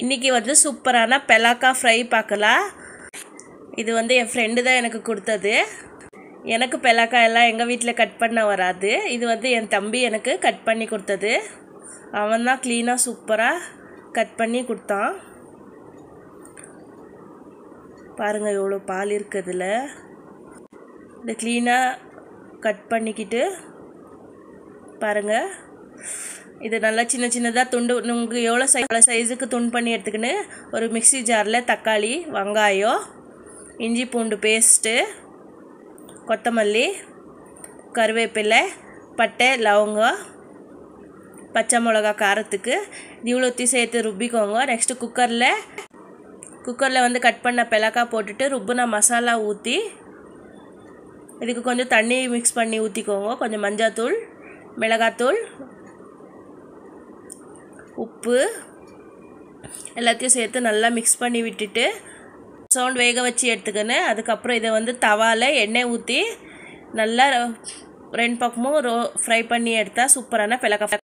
இன்றைக்கி வந்து சூப்பரான பெலாக்கா ஃப்ரை பார்க்கலாம். இது வந்து என் ஃப்ரெண்டு தான் எனக்கு கொடுத்தது. எனக்கு பெலாக்கா எல்லாம் எங்கள் வீட்டில் கட் பண்ண வராது. இது வந்து என் தம்பி எனக்கு கட் பண்ணி கொடுத்தது. அவன் தான் க்ளீனாக சூப்பராக கட் பண்ணி கொடுத்தான். பாருங்கள் எவ்வளோ பால் இருக்குதுல. இதை க்ளீனாக கட் பண்ணிக்கிட்டு பாருங்கள், இது நல்லா சின்ன சின்னதாக துண்டு உங்களுக்கு எவ்வளோ சைஸுக்கு துண்டு பண்ணி எடுத்துக்கின்னு ஒரு மிக்ஸி ஜாரில் தக்காளி, வெங்காயம், இஞ்சி பூண்டு பேஸ்ட்டு, கொத்தமல்லி, கருவேப்பிலை, பட்டை, லவங்கம், பச்சை மிளகா காரத்துக்கு இவ்வளோத்தையும் சேர்த்து ருப்பிக்கோங்க. நெக்ஸ்ட்டு குக்கரில் வந்து கட் பண்ண பெலாக்கா போட்டுட்டு ருப்புன மசாலா ஊற்றி இதுக்கு கொஞ்சம் தண்ணி மிக்ஸ் பண்ணி ஊற்றிக்கோங்க. கொஞ்சம் மஞ்சள்தூள், மிளகாத்தூள், உப்பு எல்லாத்தையும் சேர்த்து நல்லா மிக்ஸ் பண்ணி விட்டுட்டு சவுண்ட் வேக வச்சு எடுத்துக்கணும். அதுக்கப்புறம் இதை வந்து தவாவில் எண்ணெய் ஊற்றி நல்லா 2 பக்கமும் ஃப்ரை பண்ணி எடுத்தால் சூப்பரான பெலாக்கா